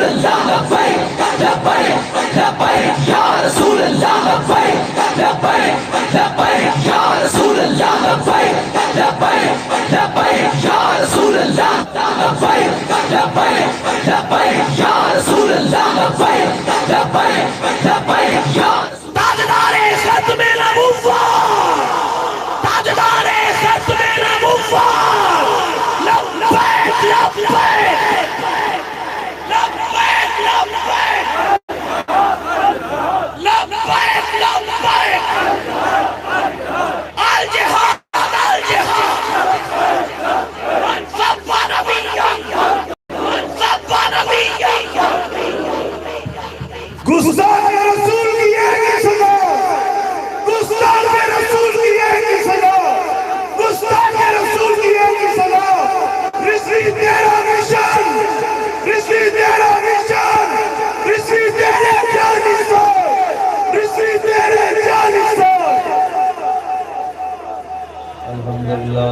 رسول اللہ لبیک لبیک لبیک یا رسول اللہ لبیک لبیک لبیک یا رسول اللہ لبیک لبیک لبیک یا رسول اللہ لبیک لبیک لبیک یا رسول اللہ لبیک لبیک لبیک یا تاجدار ختم نبوت تاجدار ختم نبوت لبیک لبیک لبیک لبیک لبیک لبیک الجہاد الجہاد صف نبیہ صف نبیہ گستاخ رسول کی ایک ہی سزا گستاخ رسول کی ایک ہی سزا گستاخ رسول کی ایک ہی سزا رضوی تیرا نشان رضوی تیرا نشان رضوی تیرے جانشان رضوی تیرے جانشان الحمدللہ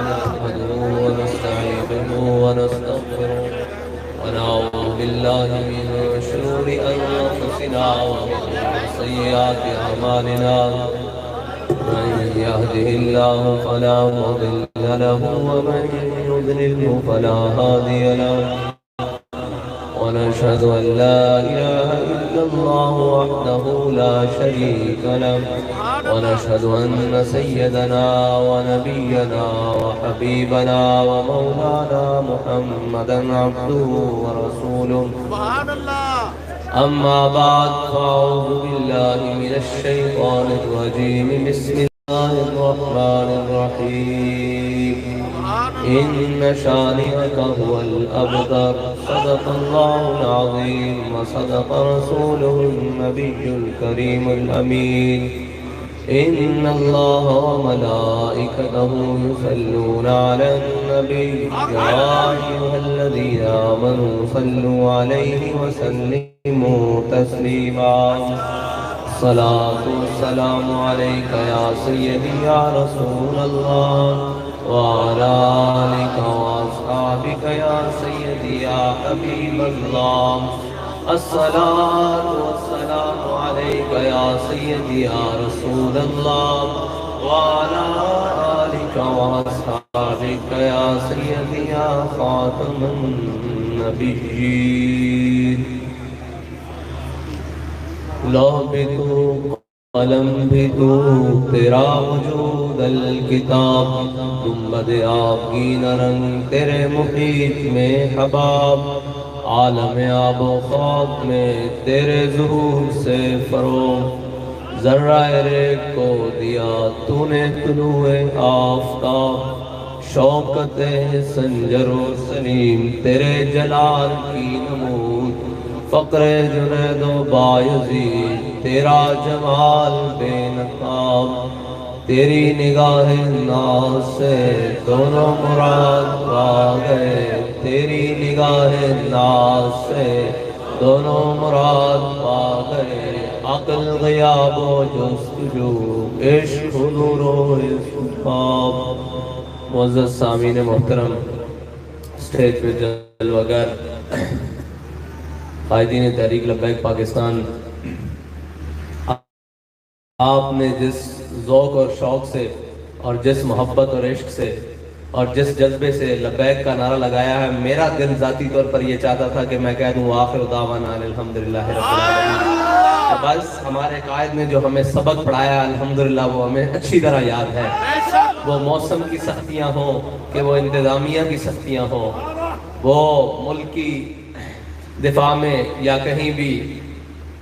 نحمده ونستعینه ونستغفره ونعوذ بالله من شرور أنفسنا ومن سيئات أعمالنا من يهده الله فلا مضل له ومن يضلله فلا هادي له ونشهد أن لا إله إلا الله وحده لا شريك له ونشهد أن سيدنا ونبينا وحبيبنا ومولانا محمدا عبده ورسوله سبحان الله أما بعد فأعوذ بالله من الشيطان الرجيم بسم الله الرحمن الرحيم إن شانئك هو الأبتر صدق الله العظيم وصدق رسوله النبي الكريم الأمين إن الله وملائكته يصلون على النبي يا أيها الذين آمنوا صلوا عليه وسلموا تسليما الصلاة والسلام عليك يا سيدي يا رسول الله وعلى آلك وأصحابك يا سيدي يا حبيب الله الصلاة والسلام عليك يا سيدي يا رسول الله وعلى آلك وأصحابك يا سيدي يا خاتم النبيين لوح بھی تو قلم بھی تو تیرا وجود الکتاب گنبد آپ کی نرنگ تیرے محیط میں حباب عالم آب و خاک میں تیرے ظہور سے فروغ ذرہ ریگ کو دیا تو نے طلوع آفتاب شوکت سنجر و سلیم تیرے جلال کی نمود فقر جنید و بایزید تیرا جمال بے نقاب تیری نگاہ ناز سے دونوں مراد پا گئے تیری نگاہ ناز سے دونوں مراد پا گئے عقل غیاب و جستجو عشق نور و اسباب معزز سامعین محترم اسٹیج پہ جلوگر قائدین تحریک لبیک پاکستان آپ نے جس ذوق اور شوق سے اور جس محبت اور عشق سے اور جس جذبے سے لبیک کا نعرہ لگایا ہے میرا دل ذاتی طور پر یہ چاہتا تھا کہ میں کہہ دوں آخر دعوانا الحمدللہ رب العالمین بس ہمارے قائد نے جو ہمیں سبق پڑھایا الحمدللہ وہ ہمیں اچھی طرح یاد ہے وہ موسم کی سختیاں ہوں کہ وہ انتظامیہ کی سختیاں ہوں وہ ملک کی دفاع میں یا کہیں بھی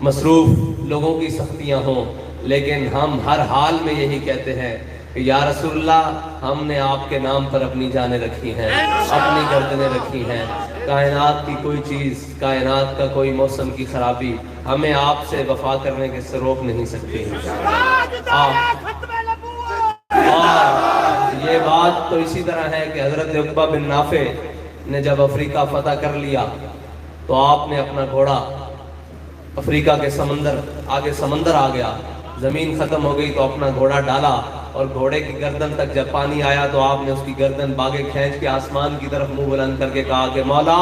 مصروف لوگوں کی سختیاں ہوں لیکن ہم ہر حال میں یہی کہتے ہیں کہ یا رسول اللہ ہم نے آپ کے نام پر اپنی جانیں رکھی ہیں اپنی گردنیں رکھی ہیں کائنات کی کوئی چیز کائنات کا کوئی موسم کی خرابی ہمیں آپ سے وفا کرنے کے سے روک نہیں سکتی اور یہ بات تو اسی طرح ہے کہ حضرت عقبہ بن نافع نے جب افریقہ فتح کر لیا تو آپ نے اپنا گھوڑا افریقہ کے آگے سمندر آ گیا زمین ختم ہو گئی تو اپنا گھوڑا ڈالا اور گھوڑے کی گردن تک جب پانی آیا تو آپ نے اس کی گردن باگے کھینچ کے آسمان کی طرف منہ بلند کر کے کہا کہ مولا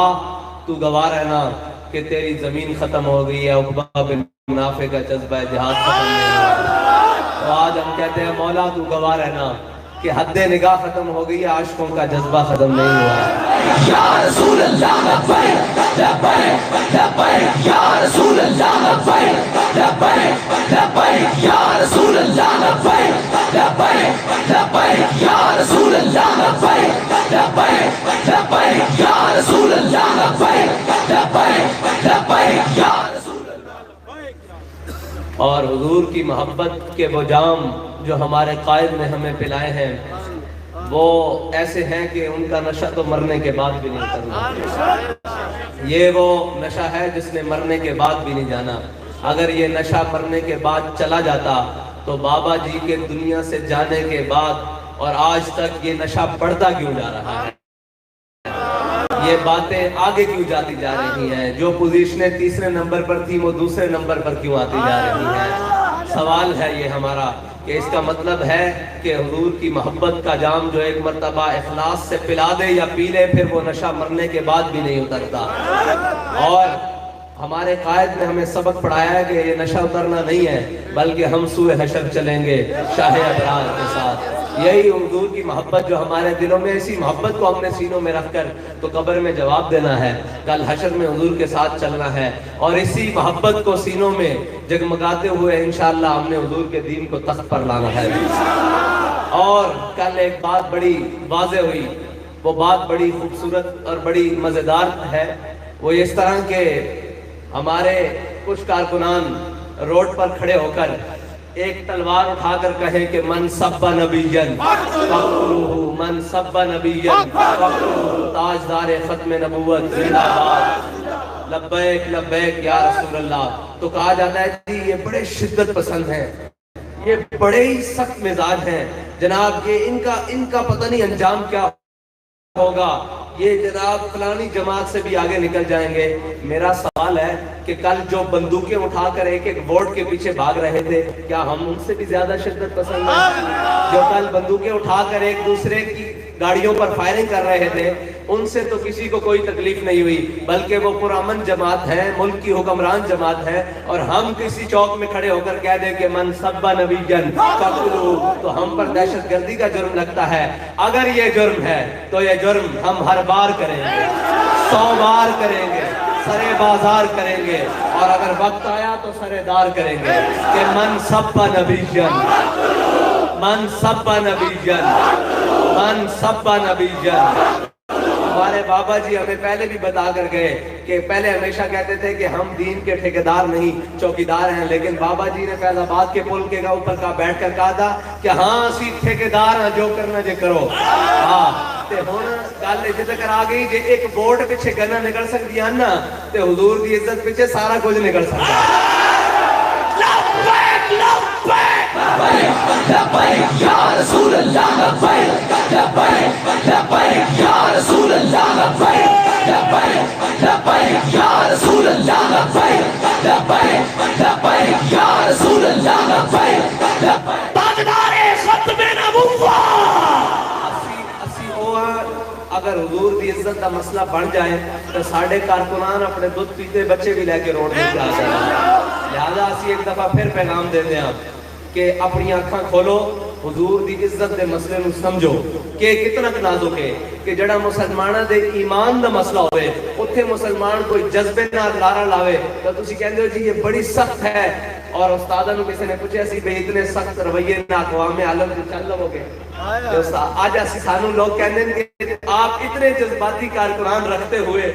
تو گواہ رہنا کہ تیری زمین ختم ہو گئی ہے، عقبہ بن نافع کا جذبہ جہاد ختم نہیں ہوا۔ تو آج ہم کہتے ہیں مولا تو گواہ رہنا کہ حد نگاہ ختم ہو گئی ہے، عاشقوں کا جذبہ ختم نہیں ہوا ہے۔ یا رسول اللہ لبیک لبیک لبیک یا رسول اللہ لبیک لبیک لبیک یا رسول اللہ لبیک لبیک لبیک یا رسول اللہ لبیک لبیک لبیک یا رسول اللہ لبیک لبیک لبیک یا رسول اللہ۔ اور حضور کی محبت کے وہ جام جو ہمارے قائد نے ہمیں پلائے ہیں وہ ایسے ہیں کہ ان کا نشہ تو مرنے کے بعد بھی نہیں اترنا۔ یہ وہ نشہ ہے جس نے مرنے کے بعد بھی نہیں جانا۔ اگر یہ نشہ مرنے کے بعد چلا جاتا تو بابا جی کے دنیا سے جانے کے بعد اور آج تک یہ نشہ بڑھتا کیوں جا رہا ہے؟ یہ باتیں آگے کیوں جاتی جا رہی ہیں؟ جو پوزیشنیں تیسرے نمبر پر تھی وہ دوسرے نمبر پر کیوں آتی جا رہی ہیں؟ سوال ہے یہ ہمارا کہ اس کا مطلب ہے کہ حضور کی محبت کا جام جو ایک مرتبہ اخلاص سے پلا دے یا پی لے پھر وہ نشہ مرنے کے بعد بھی نہیں اترتا۔ اور ہمارے قائد نے ہمیں سبق پڑھایا ہے کہ یہ نشہ اترنا نہیں ہے بلکہ ہم سوئے حشر چلیں گے شاہ ابرار کے ساتھ۔ یہی حضور کی محبت جو ہمارے دلوں میں، اسی محبت کو ہم نے سینوں میں رکھ کر تو قبر میں جواب دینا ہے، کل حشر میں حضور کے ساتھ چلنا ہے، اور اسی محبت کو سینوں میں جگمگاتے ہوئے انشاءاللہ ہم نے حضور کے دین کو تخت پر لانا ہے۔ اور کل ایک بات بڑی واضح ہوئی، وہ بات بڑی خوبصورت اور بڑی مزیدار ہے۔ وہ اس طرح کے ہمارے کچھ کارکنان روڈ پر کھڑے ہو کر ایک تلوار اٹھا کر کہے کہ من سب نبیًا فقتلوہ، من سب نبیًا فقتلوہ، تاجدار ختم نبوت زندہ باد، لبیک لبیک یا رسول اللہ۔ تو کہا جاتا ہے جی یہ بڑے شدت پسند ہیں، یہ بڑے ہی سخت مزاج ہیں جناب، یہ ان کا پتہ نہیں انجام کیا ہوگا، یہ جناب فلانی جماعت سے بھی آگے نکل جائیں گے۔ میرا سوال ہے کہ کل جو بندوقیں اٹھا کر ایک ایک ووٹ کے پیچھے بھاگ رہے تھے کیا ہم ان سے بھی زیادہ شدت پسند ہیں؟ جو کل بندوقیں اٹھا کر ایک دوسرے کی گاڑیوں پر فائرنگ کر رہے تھے ان سے تو کسی کو کوئی تکلیف نہیں ہوئی، بلکہ وہ پرامن جماعت ہے، ملک کی حکمران جماعت ہے، اور ہم کسی چوک میں کھڑے ہو کر کہہ دیں کہ من سب نبیًا فقتلوہ تو ہم پر دہشت گردی کا جرم لگتا ہے۔ اگر یہ جرم ہے تو یہ جرم ہم ہر بار کریں گے، 100 بار کریں گے، سرے بازار کریں گے، اور اگر وقت آیا تو سرے دار کریں گے کہ من سب نبیًا، من سب نبیًا، من سب نبیًا۔ ہمارے بابا جی ہمیں پہلے بھی بتا کر گئے کہ پہلے ہمیشہ کہتے تھے کہ ہم دین کے ٹھیکیدار نہیں چوکیدار ہیں، لیکن بابا جی نے فیض آباد کے پل کے اوپر کا بیٹھ کر کہا تھا کہ ہاں اسی ٹھیکیدار ہیں، جو کرنا جے کرو۔ ہاں تے ہن گل اتنے تک آ گئی جے ایک ووٹ پیچھے گنا نکل سکتی ہے نا تے حضور دی عزت پیچھے سارا کچھ نکل سکتا ہے۔ لبیک لبیک لبیک یا رسول اللہ لبیک لبیک لبیک یا رسول اللہ لبیک لبیک لبیک یا رسول اللہ لبیک لبیک لبیک یا رسول اللہ لبیک لبیک تاجدار ختم نبوت۔ اگر حضور دی عزت کا مسئلہ بن جائے تو ساڑھے کارکنان اپنے دودھ پیتے بچے بھی لے کے روڈ میں جا جائیں۔ لہذا اسی ایک دفعہ پھر پیغام دے دیں آپ کہ اپنی آنکھاں کھولو، حضور دی عزت دے مسئلے نو سمجھو کہ کتنا نازک ہے کہ جڑا مسلمانہ دے ایمان دا مسئلہ ہوئے اتھے مسلمان کوئی جذبے نہ لارا لاوے تو تسی کہندے ہو جی یہ بڑی سخت ہے، اور استادہ نو کسی نے پوچھے اسی بے اتنے سخت رویے نہ اقوام عالم جو چل لو گے۔ آج اسی سانو لوگ کہندے ہیں کہ آپ اتنے جذباتی کارکنان رکھتے ہوئے،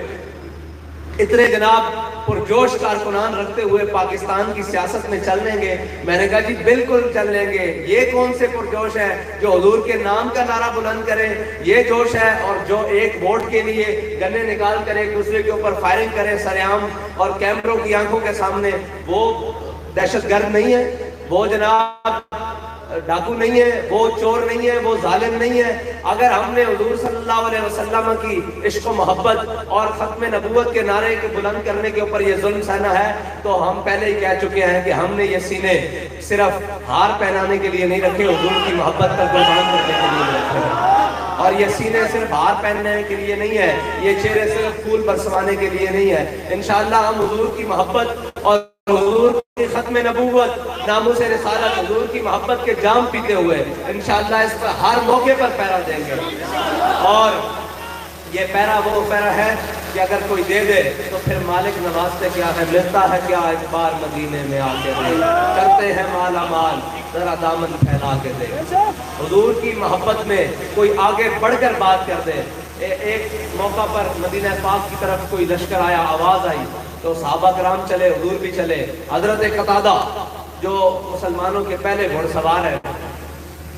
اتنے جناب پرجوش کارکنان رکھتے ہوئے پاکستان کی سیاست میں چل لیں گے۔ میں نے کہا جی بالکل چل لیں گے، یہ کون سے پرجوش ہے جو حضور کے نام کا نعرہ بلند کرے، یہ جوش ہے، اور جو ایک ووٹ کے لیے گنے نکال کر ایک دوسرے کے اوپر فائرنگ کرے سرعام اور کیمروں کی آنکھوں کے سامنے، وہ دہشت گرد نہیں ہے، وہ جناب ڈاکو نہیں ہے، وہ چور نہیں ہے، وہ ظالم نہیں ہے۔ اگر ہم نے حضور صلی اللہ علیہ وسلم کی عشق و محبت اور ختم نبوت کے نعرے کے بلند کرنے کے اوپر یہ ظلم سہنا ہے تو ہم پہلے ہی کہہ چکے ہیں کہ ہم نے یہ سینے صرف ہار پہنانے کے لیے نہیں رکھے، حضور کی محبت پر قربان کرنے کے لیے رکھے۔ اور یہ سینے صرف ہار پہننے کے لیے نہیں ہے، یہ چہرے صرف پھول برسوانے کے لیے نہیں ہے. انشاءاللہ ہم حضور کی محبت اور حضور کی ختم نبوت، ناموس رسالت، حضور کی محبت کے جام پیتے ہوئے انشاءاللہ اس پر ہر موقع پر پیرا دیں گے. اور یہ پیرا وہ پیرا ہے کہ اگر کوئی دے دے تو پھر مالک نوازتے کیا ہے، ملتا ہے کیا ایک بار مدینے میں آ کے دے، کرتے ہیں مالا مال ذرا دامن پھیلا کے دے. حضور کی محبت میں کوئی آگے بڑھ کر بات کر دے. ایک موقع پر مدینہ پاک کی طرف کوئی لشکر آیا، آواز آئی تو صحابہ کرام چلے، حضور بھی چلے. حضرت قتادہ جو مسلمانوں کے پہلے گھوڑ سوار ہے،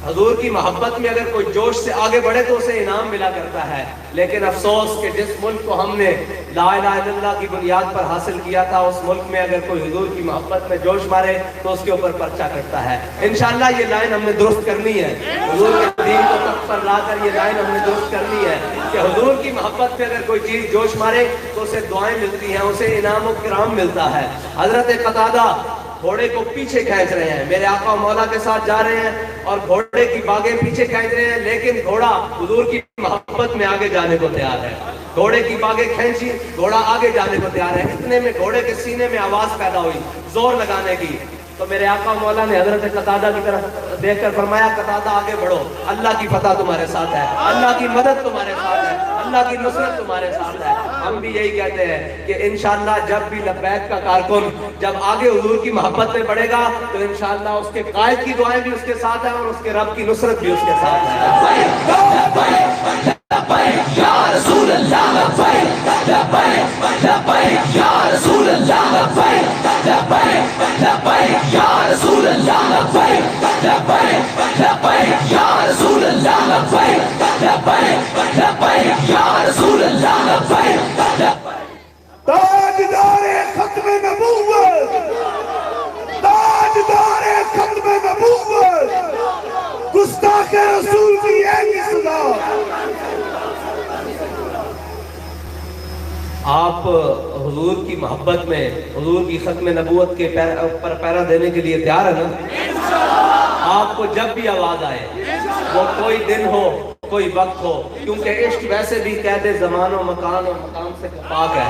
حضور کی محبت میں اگر کوئی جوش سے آگے بڑھے تو اسے انعام ملا کرتا ہے. لیکن افسوس کہ جس ملک کو ہم نے لا الہ الا اللہ کی بنیاد پر حاصل کیا تھا، اس ملک میں اگر کوئی حضور کی محبت میں جوش مارے تو اس کے اوپر پرچہ کرتا ہے. انشاءاللہ یہ لائن ہم نے درست کرنی ہے، حضور کے دین کو تخت پر لا کر یہ لائن ہم نے درست کرنی ہے کہ حضور کی محبت میں اگر کوئی چیز جوش مارے تو اسے دعائیں ملتی ہیں، اسے انعام و کرام ملتا ہے. حضرت قتادہ گھوڑے کو پیچھے کھینچ رہے ہیں، میرے آقا مولا کے ساتھ جا رہے ہیں اور گھوڑے کی باگیں پیچھے کھینچ رہے ہیں، لیکن گھوڑا حضور کی محبت میں آگے جانے کو تیار ہے. گھوڑے کی باگیں کھینچی، گھوڑا آگے جانے کو تیار ہے. اتنے میں گھوڑے کے سینے میں آواز پیدا ہوئی زور لگانے کی. تو میرے آقا مولا نے حضرت قتادہ کی طرف دیکھ کر فرمایا، قتادہ آگے بڑھو، اللہ کی فتح تمہارے ساتھ ہے، اللہ کی مدد تمہارے ساتھ ہے، اللہ کی نصرت تمہارے ساتھ ہے. ہم بھی یہی کہتے ہیں کہ انشاءاللہ جب بھی لبیک کا کارکن جب آگے حضور کی محبت میں بڑھے گا تو انشاءاللہ اس کے قائد کی دعائیں بھی اس کے ساتھ ہیں اور اس کے رب کی نصرت بھی اس کے ساتھ ہے. لبیک یا رسول اللہ، لبیک لبیک لبیک یا رسول اللہ، لبیک لبیک لبیک یا رسول اللہ، لبیک لبیک لبیک یا رسول اللہ، لبیک لبیک لبیک یا رسول اللہ، لبیک. تاجدار ختم نبوت، تاجدار ختم نبوت، گستاخ رسول کی ایک ہی صدا. آپ حضور کی محبت میں حضور کی ختم نبوت کے پر پیرا دینے کے لیے تیار ہے نا؟ آپ کو جب بھی آواز آئے، وہ کوئی دن ہو کوئی وقت ہو، کیونکہ عشق ویسے بھی قید زمان و مکان اور مقام سے پاک ہے.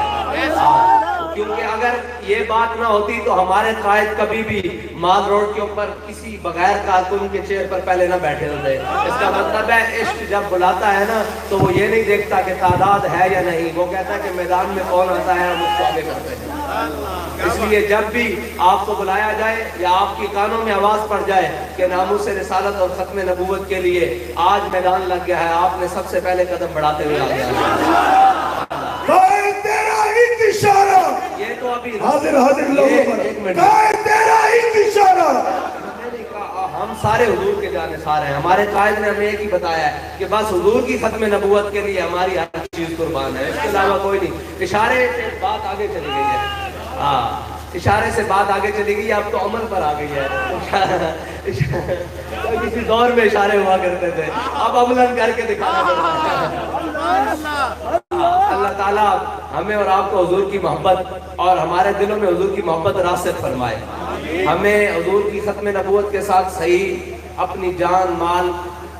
کیونکہ اگر یہ بات نہ ہوتی تو ہمارے قائد کبھی بھی مال روڈ کے اوپر کسی بغیر کارکن کے چیئر پر پہلے نہ بیٹھے ہوتے. اس کا مطلب ہے عشق جب بلاتا ہے نا تو وہ یہ نہیں دیکھتا کہ تعداد ہے یا نہیں، وہ کہتا ہے کہ میدان میں کون آتا ہے ہم اس کو آگے کرتے ہیں. اس لیے جب بھی آپ کو بلایا جائے یا آپ کی کانوں میں آواز پڑ جائے کہ ناموس رسالت اور ختم نبوت کے لیے آج میدان لگ گیا ہے، آپ نے سب سے پہلے قدم بڑھاتے ہوئے آگے اشارہ یہ تو ابھی حاضر حاضر لوگوں پر قائد تیرا ایک اشارہ. ہم سارے حضور کے جانے سارے ہیں. ہمارے قائد نے ہمیں ایک ہی بتایا ہے کہ بس حضور کی ختم نبوت کے لیے ہماری ہر چیز قربان ہے، اس کے علاوہ کوئی نہیں. اشارے سے بات آگے چلی گئی ہے، ہاں اشارے سے بات آگے چلی گئی، اب تو عمل پر آ گئی ہے. کسی دور میں اشارے ہوا کرتے تھے، اب عملاً کر کے دکھانا پڑتا ہے. اللہ تعالیٰ ہمیں اور آپ کو حضور کی محبت اور ہمارے دلوں میں حضور کی محبت راسخ فرمائے. ہمیں حضور کی ختم نبوت کے ساتھ صحیح اپنی جان مال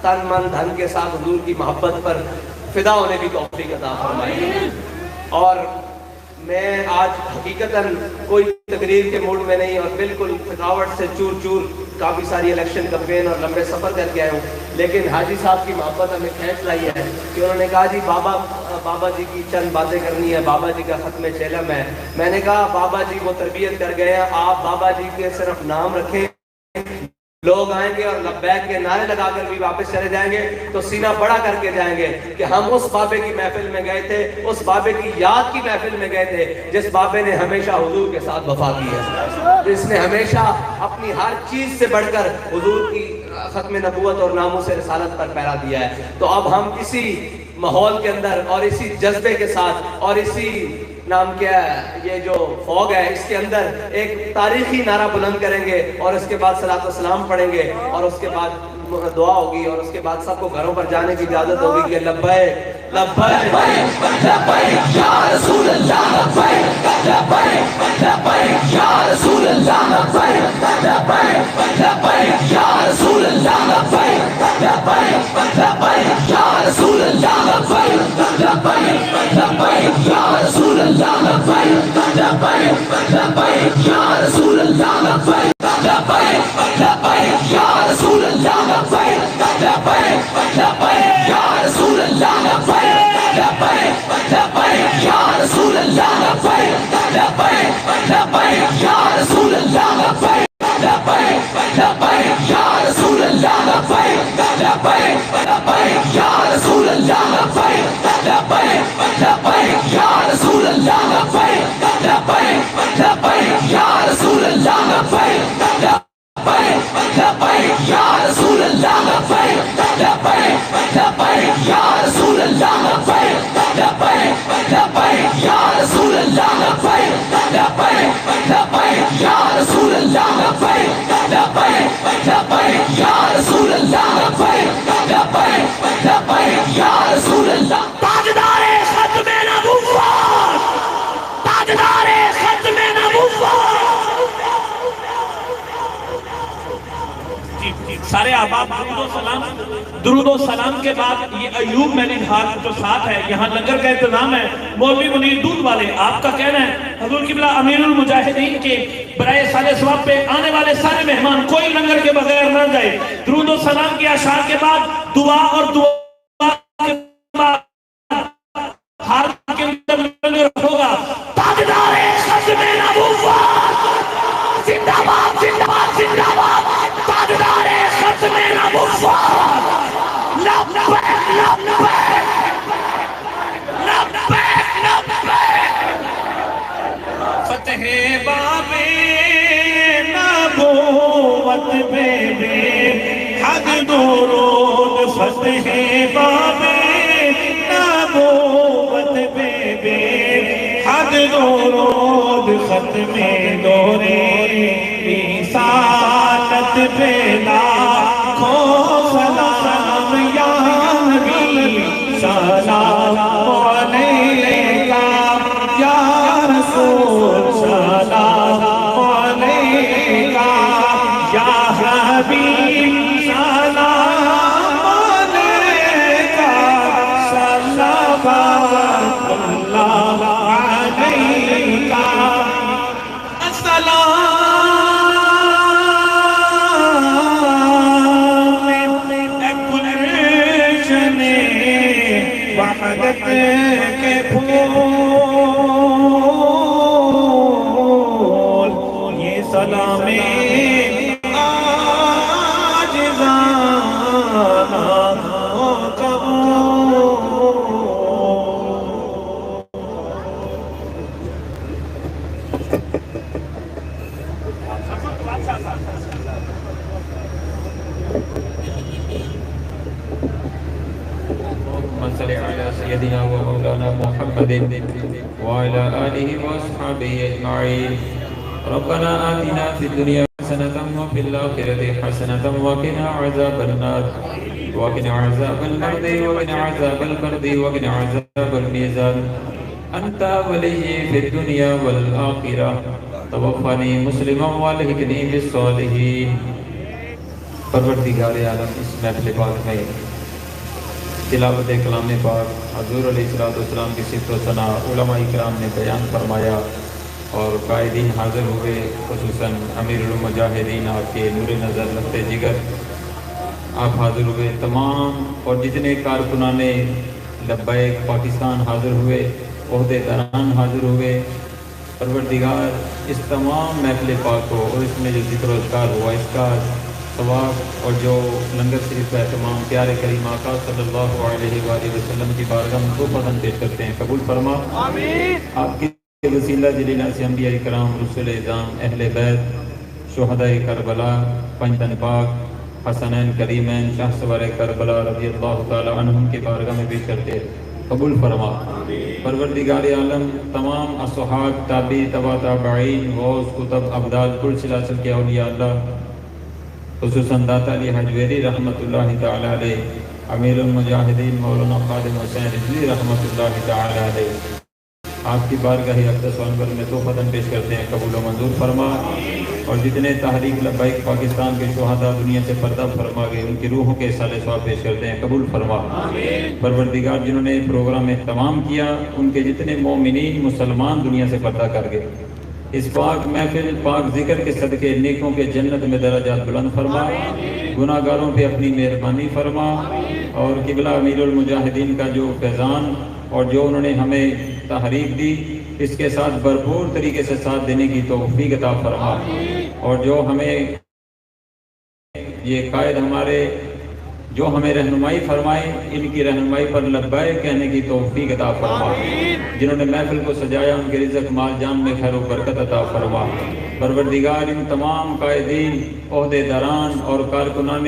تن من دھن کے ساتھ حضور کی محبت پر فدا ہونے کی توفیق عطا فرمائے. اور میں آج حقیقتاً کوئی تقریر کے موڈ میں نہیں اور بالکل تھکاوٹ سے چور چور کافی ساری الیکشن کمپین اور لمبے سفر کر کے آئے ہوں، لیکن حاجی صاحب کی محبت ہمیں کھینچ لائی ہے کہ انہوں نے کہا جی بابا جی کی چند باتیں کرنی ہے، بابا جی کا ختم چیلم ہے. میں نے کہا بابا جی وہ تربیت کر گئے ہیں، آپ بابا جی کے صرف نام رکھیں، لوگ آئیں گے اور لبیک کے نعرے لگا کر بھی واپس چلے جائیں گے تو سینہ بڑا کر کے جائیں گے کہ ہم اس بابے کی محفل میں گئے تھے، اس بابے کی یاد کی محفل میں گئے تھے جس بابے نے ہمیشہ حضور کے ساتھ وفا کی ہے، جس نے ہمیشہ اپنی ہر چیز سے بڑھ کر حضور کی ختم نبوت اور ناموس رسالت پر پیرا دیا ہے. تو اب ہم اسی ماحول کے اندر اور اسی جذبے کے ساتھ اور اسی نام کیا ہے یہ جو فوگ ہے اس کے اندر ایک تاریخی نعرہ بلند کریں گے اور اس کے بعد صلاۃ و سلام پڑھیں گے اور اس کے بعد دعا ہوگی اور اس کے بعد سب کو گھروں پر جانے کی اجازت ہوگی کہ لبیک لبیک لبیک یا رسول اللہ، لبیک لبیک لبیک یا رسول اللہ، لبیک لبیک لبیک یا رسول اللہ، لبیک لبیک لبیک یا رسول اللہ لبیک لبیک لبیک یا رسول اللہ لبیک لبیک لبیک یا رسول اللہ لبیک لبیک لبیک یا رسول اللہ لبیک لبیک لبیک یا رسول اللہ لبیک لبیک لبیک یا رسول اللہ لبیک لبیک لبیک یا رسول اللہ لبیک لبیک لبیک یا رسول اللہ لبیک لبیک لبیک یا رسول اللہ لبیک لبیک لبیک یا رسول اللہ لبیک لبیک لبیک یا رسول اللہ لبیک لبیک لبیک یا رسول اللہ لبیک لبیک لبیک یا رسول اللہ لبیک لبیک لبیک یا رسول اللہ لبیک لبیک لبیک یا رسول اللہ لبیک لبیک لبیک یا رسول اللہ لبیک لبیک لبیک یا رسول اللہ تاجدار ختم نبوت، تاجدار ختم نبوت۔ سارے احباب درود و سلام کے بعد یہ ایوب میری ہاتھ جو ساتھ ہے، یہاں لنگر کا انتظام ہے، مولوی منیر دودھ والے، آپ کا کہنا ہے حضور قبلہ امیر المجاہدین کے برائے سال ثواب پہ آنے والے سارے مہمان کوئی لنگر کے بغیر نہ جائے۔ درود و سلام کے اشعار کے بعد دعا اور دعا کے بعد ہاتھ کے اندر لنگر ہوگا۔ تاجدار ختم نبوت، زندہ باد زندہ باد زندہ باد، تاجدار ختم نبوت، لبیک لبیک لبیک لبیک۔ فتح باب نبوت بے بے حد درود، فتح باب نبوت بے بے حد درود، ختم دورے رسالت پہ لاکھوں سلام یا نبی، سلام علیکہ یا رسول، سلام علیکہ یا حبیب، سلام علیکہ صلوات اللہ علیکہ۔ السلام وحدت کے پھول، یہ سلام عاجزانہ قبول۔ صلی علی سیدنا و مولانا محمد وعلى آلہ وصحبہ اجمعین۔ ربنا آتنا فی الدنیا حسنة وفی الآخرة حسنة وقنا عذاب النار وقنا عذاب البرد وقنا عذاب البرد وقنا عذاب الميزان انت ولی فی الدنیا والآخرہ توفنی مسلما والحقنی بالصالحین۔ پروردگار عالم، اس محفل پاک میں تلاوت کلام پاک حضور علیہ السلام کی صفت و ثنا علماء کرام نے بیان فرمایا اور قائدین حاضر ہوئے، خصوصاً امیر المجاہدین آپ کے نور نظر لفتے جگر آپ حاضر ہوئے، تمام اور جتنے کارکنان لبیک پاکستان حاضر ہوئے، عہدے داران حاضر ہوئے۔ پروردگار اس تمام محفل پاک کو اور اس میں جو ذکر و اذکار ہوا اس کا ثواب اور جو لنگر شریف کا تمام پیارے کریم آقا صلی اللہ علیہ وآلہ وسلم کی بارگاہ میں دو پسند پیش کرتے ہیں، قبول فرما آمین۔ آپ کی وسیلہ جلیلہ سے انبیاء کرام، رسول اعظام، اہل بیت، شہداء کربلا، پنجتن پاک، حسنین کریمین، شاہ سوار کربلا رضی اللہ تعالی عنہم کی بارگاہ میں پیش کرتے ہیں، قبول فرما۔ پروردگار عالم تمام اصحاب، تابعی، تبع تابعین، غوث، کتب، ابدال، کل سلاسل کے اولیاء اللہ، خصوصاً داتا علی حجویری رحمت اللہ تعالی علیہ، امیر المجاہدین مولانا خادم حسین رضوی رحمت اللہ تعالی علیہ، آپ کی بارگاہ اقدس و انور میں تحفتاً پیش کرتے ہیں، قبول و منظور فرما، اور جتنے تحریک لبیک پاکستان کے شہداء دنیا سے پردہ فرما گئے ان کی روحوں کے سال ثواب پیش کرتے ہیں، قبول فرما۔ پروردگار جنہوں نے پروگرام اہتمام کیا ان کے جتنے مومنین مسلمان دنیا سے پردہ کر گئے، اس پاک محفل پاک ذکر کے صدقے نیکوں کے جنت میں درجات بلند فرما، گناہ گاروں پہ اپنی مہربانی فرما، اور قبلہ امیر المجاہدین کا جو فیضان اور جو انہوں نے ہمیں تحریک دی اس کے ساتھ بھرپور طریقے سے ساتھ دینے کی توفیق عطا فرما، اور جو ہمیں یہ قائد ہمارے جو ہمیں رہنمائی فرمائے ان کی رہنمائی پر لبیک کہنے کی توفیق عطا فرما، جنہوں نے محفل کو سجایا ان کے رزق مال جان میں خیر و برکت عطا فرما۔ پروردگار ان تمام قائدین، عہدیداران اور کارکنان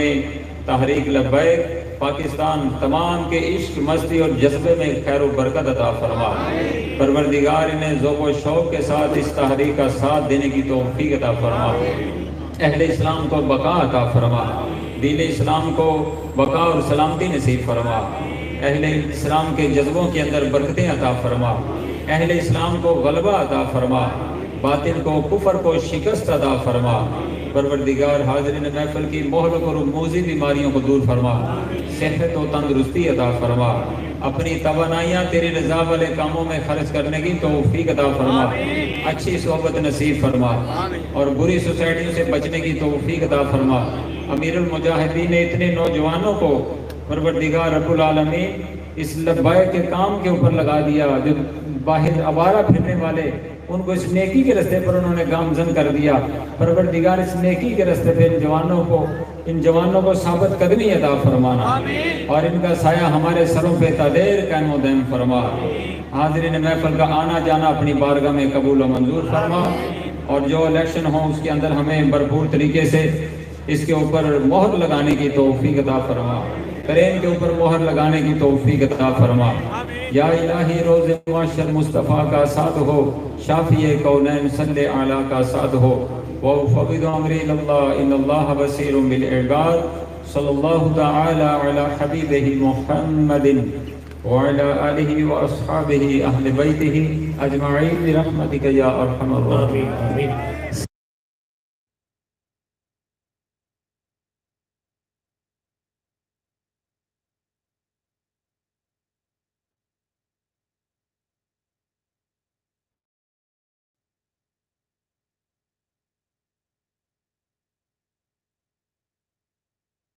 تحریک لبیک پاکستان تمام کے عشق مستی اور جذبے میں خیر و برکت عطا فرما۔ پروردگار انہیں ذوق و شوق کے ساتھ اس تحریک کا ساتھ دینے کی توفیق عطا فرما، اہل اسلام کو بقا عطا فرما، دین اسلام کو بقا اور سلامتی نصیب فرما، اہل اسلام کے جذبوں کے اندر برکتیں عطا فرما، اہل اسلام کو غلبہ عطا فرما، باطل کو کفر کو شکست عطا فرما۔ پروردگار حاضرین محفل کی مہلک اور موذی بیماریوں کو دور فرما، صحت و تندرستی عطا فرما، اپنی توانائیاں تیری رضا والے کاموں میں خرچ کرنے کی توفیق عطا فرما، اچھی صحبت نصیب فرما، اور بری سوسائٹیوں سے بچنے کی توفیق عطا فرما۔ امیر المجاہدین نے اتنے نوجوانوں کو پروردگار رب العالمین اس لبیک کے کام کے اوپر لگا دیا، جو باہر آوارہ پھرنے والے ان کو اس نیکی کے راستے پر انہوں نے گامزن کر دیا۔ پروردگار اس نیکی کے راستے پہ ان جوانوں کو ثابت قدمی عطا فرمانا، اور ان کا سایہ ہمارے سروں پہ تدیر قائم و دائم فرما۔ حاضرین محفل کا آنا جانا اپنی بارگاہ میں قبول و منظور فرما، اور جو الیکشن ہوں اس کے اندر ہمیں بھرپور طریقے سے اس کے اوپر مہر لگانے کی توفیق عطا فرما، ٹرین کے اوپر مہر لگانے کی توفیق عطا فرما۔ یا الہی روز معاشر مصطفیٰ کا ساتھ ہو، شافی کونین صلی اعلیٰ کا ساتھ ہو، وَأُفَوِّضُ أَمْرِي إِلَى اللَّهِ إِنَّ اللَّهَ بَصِيرٌ بِالْعِبَادِ صلی اللہ تعالی علی حبیبہ محمد وعلى آلہ وأصحابہ اہل بیتہ اجمعین برحمتک یا ارحم الراحمین۔